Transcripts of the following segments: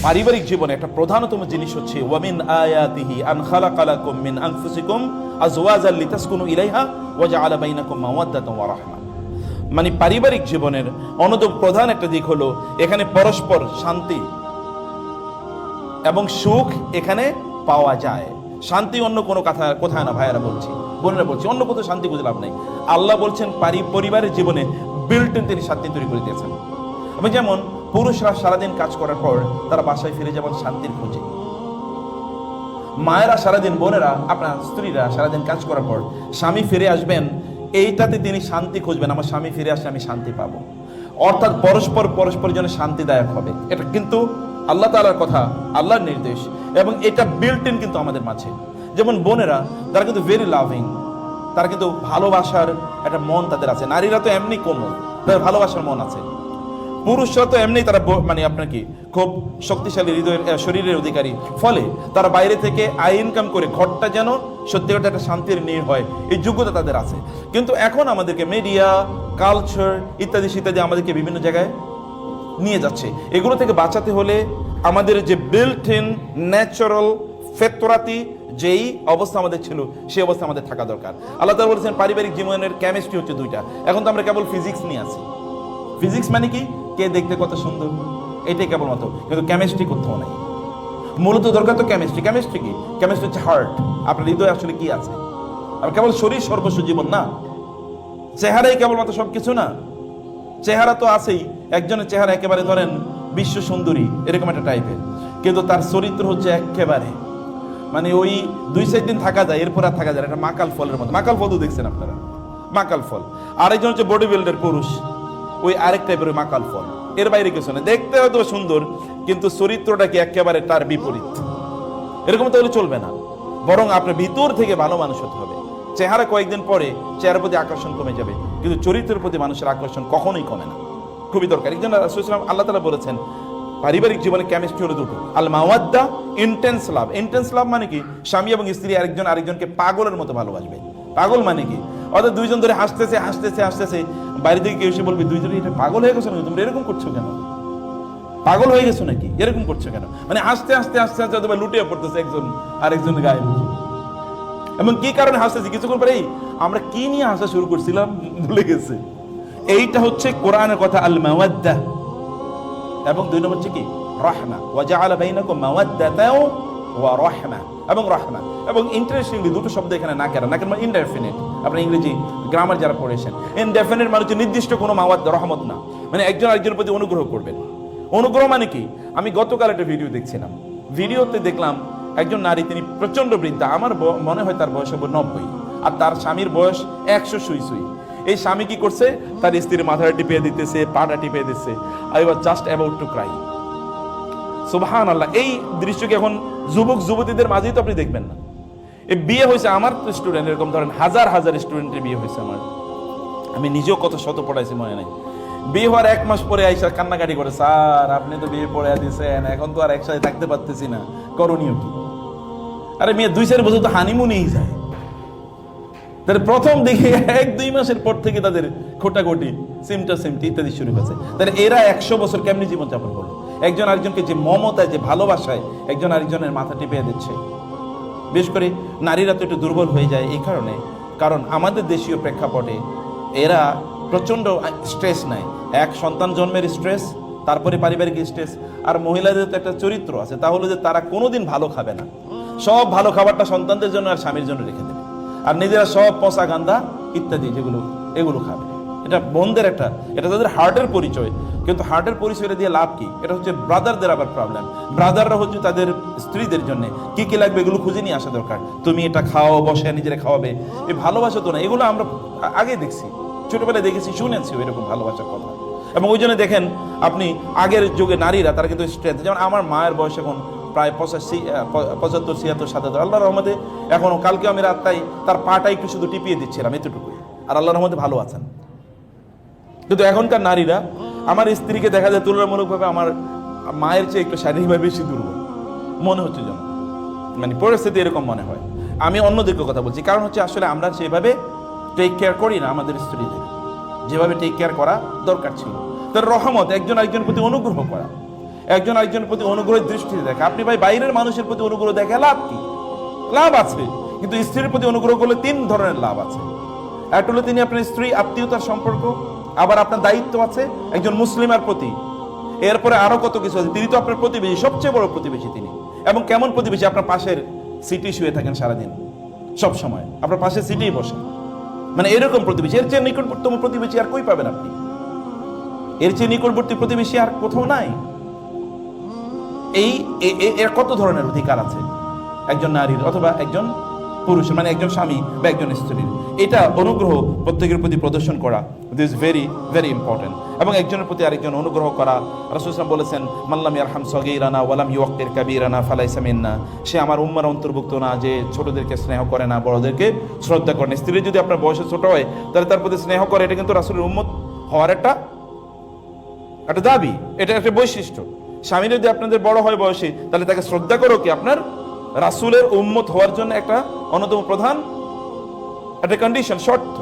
পারিবারিক জীবনে একটা প্রধানতম জিনিস হচ্ছে ওয়ামিন আয়াতিহি আন খালাকা লাকুম মিন আনফুসিকুম আজওয়াজান লিতাসকুনু ইলাইহা ওয়া জাআলা বাইনাকুম মাওয়াদ্দাতান ওয়া রাহমা। মানে পারিবারিক জীবনের অন্যতম প্রধান একটা দিক হলো এখানে পরস্পর শান্তি এবং সুখ এখানে পাওয়া যায়। শান্তি অন্য কোনো কথা কোথায় না, ভাইয়েরা বলছি, বোনেরা বলছি, অন্য কোথাও শান্তি খুঁজে লাভ নাই। আল্লাহ বলছেন পরিবারের জীবনে বিল্ট ইন তিনি শান্তি তৈরি করে দিয়েছেন। এবং যেমন পুরুষরা সারাদিন কাজ করার পর তারা বাসায় ফিরে যেমন শান্তির খোঁজে, মায়েরা সারাদিন, বোনেরা, আপনার স্ত্রীরা সারাদিন কাজ করার পর স্বামী ফিরে আসবেন, এইটাতে তিনি শান্তি খুঁজবেন, আমার স্বামী ফিরে আসলে আমি শান্তি পাবো। অর্থাৎ পরস্পরের জন্য শান্তিদায়ক হবে। এটা কিন্তু আল্লাহ তাআলার কথা, আল্লাহর নির্দেশ, এবং এটা বিল্ট ইন কিন্তু আমাদের মাঝে। যেমন বোনেরা, তারা কিন্তু ভেরি লাভিং, তারা কিন্তু ভালোবাসার একটা মন তাদের আছে। নারীরা তো এমনি কোমল, তাদের ভালোবাসার মন আছে। পুরুষরা তো এমনি তারা মানে আপনার কি খুব শক্তিশালী হৃদয়ের, শরীরের অধিকারী, ফলে তারা বাইরে থেকে আয় ইনকাম করে ঘরটা যেন সত্যিকার একটা শান্তির নীড় হয়, এই যোগ্যতা তাদের আছে। কিন্তু এখন আমাদেরকে মিডিয়া, কালচার ইত্যাদি ইত্যাদি আমাদেরকে বিভিন্ন জায়গায় নিয়ে যাচ্ছে। এগুলো থেকে বাঁচাতে হলে আমাদের যে বিল্ট ইন ন্যাচারাল ফেতরাতি যেই অবস্থা আমাদের ছিল, সেই অবস্থা আমাদের থাকা দরকার। আল্লাহ তাআলা বলেছেন পারিবারিক জীবনের কেমিস্ট্রি হচ্ছে দুইটা। এখন তো আমরা কেবল ফিজিক্স নিয়ে আছি। ফিজিক্স মানে কি, কে দেখতে কত সুন্দর, এটাই কেবলমাত্র, কিন্তু কেমিস্ট্রি কোথাও নাই। মূলত দরকার তো কেমিস্ট্রি। কেমিস্ট্রি কি? কেমিস্ট্রি হচ্ছে হার্ট, আপনার হৃদয় আসলে কি আছে। আর কেবল শরীর সর্বস্ব জীবন না, চেহারাই কেবলমাত্র সবকিছু না। চেহারা তো আছেই, একজনের চেহারা একেবারে ধরেন বিশ্ব সুন্দরী এরকম একটা টাইপের, কিন্তু তার চরিত্র হচ্ছে একেবারে মানে ওই 2-4 দিন থাকা যায়, এরপর আর থাকা যায়। একটা মাকাল ফলের মতো। মাকাল ফল তো দেখছেন আপনারা, মাকাল ফল। আরেকজন হচ্ছে বডি বিল্ডার পুরুষ, ওই আরেক টাইপের মাকাল ফল। এর বাইরে কিছু না, দেখতে হয়তো সুন্দর, কিন্তু চরিত্রটা কি একেবারে তার বিপরীত। এরকম তো হলে চলবে না, বরং আপনার ভিতর থেকে ভালো মানুষ হতে হবে। চেহারা কয়েকদিন পরে চেহারার প্রতি আকর্ষণ কমে যাবে, কিন্তু চরিত্রের প্রতি মানুষের আকর্ষণ কখনোই কমে না, খুবই দরকার। একজন রাসূলুল্লাহ আল্লাহ তাআলা বলেছেন পারিবারিক জীবনে কেমিস্ট্রি হলো দুটো, আল মাওয়াদ্দা, ইন্টেন্স লাভ। ইন্টেন্স লাভ মানে কি, স্বামী এবং স্ত্রী আরেকজনকে পাগলের মতো ভালোবাসবে। পাগল মানে কি, অর্থাৎ দুইজন ধরে হাসতেছে, বাইরে থেকে কেউ এসে বলবে দুইজনে এটা পাগল হয়ে গেছো নাকি, তোমরা এরকম করছো কেন, পাগল হয়ে গেছো নাকি, এরকম করছো কেন। মানে হাসতে লুটিয়ে পড়তেছে একজন আরেকজনের গায়ে। এবং কি কারণে হাসতেছি, কিছুক্ষণ পরেই আমরা কি নিয়ে হাসা শুরু করছিলাম ভুলে গেছে। এইটা হচ্ছে কোরআনের কথা, আল মাওয়াদ্দা। এবং 2 নম্বর হচ্ছে কি, রাহমা, ওয়া জাআলা বাইনাকুম মাওয়াদ্দাতাও ওয়া রাহমা, এবং রাহমা। এবং ইন্টারেস্টিংলি দুটো শব্দ এখানে নাকেরা মানে ইনডেফিনিট। আপনি ইংরেজি গ্রামার যারা পড়েছেন, ইনডেফিনিট মানে হচ্ছে নির্দিষ্ট কোনো মাওয়াদ্দা, রহমত না। মানে একজন আরেকজনের প্রতি অনুগ্রহ করবেন। অনুগ্রহ মানে কি, আমি গতকাল একটা ভিডিও দেখছিলাম, ভিডিওতে দেখলাম একজন নারী, তিনি প্রচন্ড বৃদ্ধা, আমার মনে হয় তার বয়স হবে 90, আর তার স্বামীর বয়স 100 সুই। এই স্বামী কি করছে, তার স্ত্রীর মাথাটা টিপিয়ে দিতেছে, পাটা টিপিয়ে দিচ্ছে। I was just about to cry. সুবহানাল্লাহ। এই দৃশ্যকে এখন যুবক যুবতীদের মাঝেই তো আপনি দেখবেন না। এই বিয়ে হয়েছে আমার স্টুডেন্ট, এরকম ধরেন হাজার স্টুডেন্টের বিয়ে হয়েছে আমার। আমি নিজেও কত শত পড়াইছি মনে নাই। বিয়ে হওয়ার 1 মাস পরে আইসা কান্নাকাটি করে, স্যার আপনি তো বিয়ে পড়ে দিয়েছেন, এখন তো আর একসাথে থাকতে পারতেছি না, করণীয় কি? আরে মেয়ে 2-4 বছর তো হানিমুনেই যায়। তাহলে প্রথম দেখে 1-2 মাসের পর থেকে তাদের খোটাখুটি, সিমটি ইত্যাদি শুরু হয়েছে। তাহলে এরা 100 বছর কেমনি জীবনযাপন করলো? একজন আরেকজনকে যে মমতায়, যে ভালোবাসায় একজন আরেকজনের মাথা টিপিয়ে দিচ্ছে। বিশেষ করে নারীরা তো একটু দুর্বল হয়ে যায় এই কারণে, কারণ আমাদের দেশীয় প্রেক্ষাপটে এরা প্রচন্ড স্ট্রেস নেয়। এক সন্তান জন্মের স্ট্রেস, তারপরে পারিবারিক স্ট্রেস, আর মহিলাদের তো একটা চরিত্র আছে, তা হলো যে তারা কোনোদিন ভালো খাবে না। সব ভালো খাবারটা সন্তানদের জন্য আর স্বামীর জন্য রেখে দেবে, আর নিজেরা সব পচা গান্দা ইত্যাদি এগুলো খাবে। এটা বোনদের এটা তাদের হার্টের পরিচয়, কিন্তু হার্টের পরিচয়টা দিয়ে লাভ কি? এটা হচ্ছে ব্রাদারদের আবার প্রবলেম। ব্রাদাররা হচ্ছে তাদের স্ত্রীদের জন্য কি লাগবে এগুলো খুঁজে নিয়ে আসা দরকার। তুমি এটা খাও, বসে নিজেরা খাওয়াবে, এই ভালোবাসা তো না। এগুলো আমরা আগে দেখছি, ছোটবেলায় দেখেছি, শুনেছি এরকম ভালোবাসার কথা। এবং ওই জন্য দেখেন আপনি আগের যুগে নারীরা তারা কিন্তু স্ট্রেংথ, যেমন আমার মায়ের বয়স এখন প্রায় 75, 76, 77, আল্লাহর রহমতে এখনো, কালকে আমি রাতটাই তার পাটা একটু শুধু টিপিয়ে দিচ্ছিলাম, এতটুকুই, আর আল্লাহর রহমতে ভালো আছেন। কিন্তু এখনকার নারীরা, আমার স্ত্রীকে দেখা যায় তুলনামূলকভাবে আমার মায়ের চেয়ে একটু শারীরিকভাবে বেশি দুর্বল মনে হচ্ছে, যেন মানে পরিস্থিতি এরকম মনে হয়। আমি অন্যদিকে কথা বলছি, কারণ হচ্ছে আসলে আমরা সেভাবে টেক কেয়ার করি না আমাদের স্ত্রীদের, যেভাবে টেক কেয়ার করা দরকার ছিল। তার রহমত, একজন আরেকজনের প্রতি অনুগ্রহ করা। একজন আরেকজনের প্রতি অনুগ্রহের দৃষ্টিতে দেখে। আপনি ভাই বাইরের মানুষের প্রতি অনুগ্রহ দেখে লাভ কি? লাভ আছে, কিন্তু স্ত্রীর প্রতি অনুগ্রহ করলে 3 ধরনের লাভ আছে। একটা হলো তিনি আপনার স্ত্রী, আত্মীয়তার সম্পর্ক, আবার আপনার দায়িত্ব আছে একজন মুসলিমের প্রতি, এরপরে আরো কত কিছু আছে। তিনি তো আপনার প্রতিবেশী, সবচেয়ে বড় প্রতিবেশী তিনি। এবং কেমন প্রতিবেশী? আপনার পাশের সিটি শুয়ে থাকেন সারাদিন, সব সময় আপনার পাশের সিটেই বসে, মানে এরকম প্রতিবেশী। এর চেয়ে নিকটতম প্রতিবেশী আর কই পাবেন আপনি? এর চেয়ে নিকটবর্তী প্রতিবেশী আর কোথাও নাই। এর কত ধরনের অধিকার আছে একজন নারীর অথবা একজন পুরুষের, মানে একজন স্বামী বা একজন স্ত্রীর। এটা অনুগ্রহ প্রত্যেকের প্রতি প্রদর্শন করা, দিস ভেরি ভেরি ইম্পর্টেন্ট। এবং একজনের প্রতি আরেকজন অনুগ্রহ করা। রাসূল সাল্লাল্লাহু আলাইহি ওয়াসাল্লাম বলেছেন, মাল্লাম ইয়ারহাম সগীরানা ওয়ালাম ইউওয়াক্কির কাবীরানা ফালাইসা মিন্না। সে আমার উম্মার অন্তর্ভুক্ত না যে ছোটদেরকে স্নেহ করে না, বড়দেরকে শ্রদ্ধা করে না। স্ত্রী যদি আপনার বয়সে ছোট হয় তাহলে তার প্রতি স্নেহ করে, এটা কিন্তু রাসূলের উম্মত হওয়ার একটা দাবি, এটা একটা বৈশিষ্ট্য। স্বামী যদি আপনাদের বড় হয় বয়সে, তাহলে তাকে শ্রদ্ধা করো কি আপনার রাসূলের উম্মত হওয়ার জন্য একটা অন্যতম প্রধান একটা কন্ডিশন, শর্ত।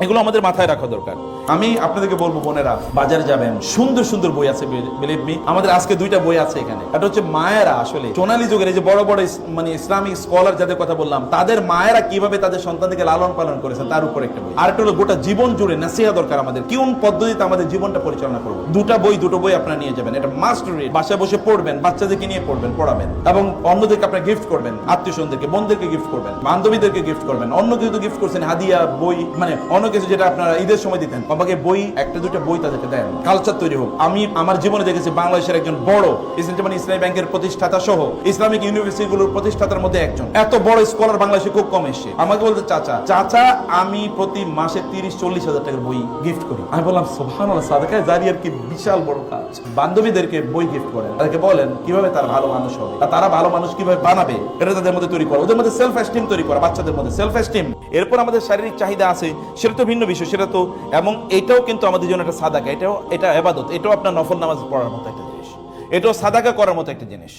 এগুলো আমাদের মাথায় রাখা দরকার। আমি আপনাদেরকে বলবো, বোনেরা বাজারে যাবেন, সুন্দর সুন্দর বই আছে, বিলিভ মি। আমাদের আজকে 2টা বই আছে এখানে। একটা হচ্ছে মায়েরা, আসলে সোনালী যুগের এই যে বড় বড় মানে ইসলামিক স্কলার যাদের কথা বললাম, তাদের মায়েরা কিভাবে তাদের সন্তানদেরকে লালন পালন করেছেন তার উপর একটা বই। আর একটা হলো গোটা জীবন জুড়ে নাসিহা দরকার আমাদের, কোন পদ্ধতিতে আমাদের জীবনটা পরিচালনা করবো। দুটো বই আপনারা নিয়ে যাবেন, এটা মাস্ট রিড। বাসায় বসে পড়বেন, বাচ্চাদেরকে নিয়ে পড়বেন, পড়াবেন, এবং অন্যদেরকে আপনারা গিফট করবেন, আত্মীয় স্বজনদেরকে, বোনদেরকে গিফট করবেন, বান্ধবীদেরকে গিফট করবেন। অন্য কিছু গিফট করছেন, হাদিয়া, বই, মানে অন্য কিছু যেটা আপনারা ঈদের সময় দিতেন, বাবাকে বই, 1-2টা বই তাদেরকে দেন, কালচার তৈরি হোক। আমি আমার জীবনে দেখেছি বাংলাদেশের একজন বড় ইসলামী ব্যাংকের প্রতিষ্ঠাতা সহ ইসলামিক ইউনিভার্সিটিগুলোর প্রতিষ্ঠাতার মধ্যে একজন, এত বড় স্কলার বাংলাদেশে খুব কম এসে আমাকে বলতে, চাচা আমি প্রতি মাসে 30-40 হাজার টাকার বই গিফট করি। আমি বললাম সুবহানাল্লাহ, সাদাকায়ে জারিয়ার কি বিশাল বড় কাজ। বান্ধবীদেরকে বই গিফট করেন, তাদেরকে বলেন কিভাবে তারা ভালো মানুষ হবে, তারা ভালো মানুষ কিভাবে বানাবে, এটা তাদের মধ্যে তৈরি করা, ওদের মধ্যে সেলফ এস্টিম তৈরি করা, বাচ্চাদের মধ্যে সেলফ এস্টিম। এরপর আমাদের শারীরিক চাহিদা আছে, সেটা তো ভিন্ন বিষয়, সেটা তো, এবং এটাও কিন্তু আমাদের জন্য একটা সাদাকা, এটা ইবাদত, এটাও আপনার নফল নামাজ পড়ার মতো একটা জিনিস, এটাও সাদাকা করার মতো একটা জিনিস।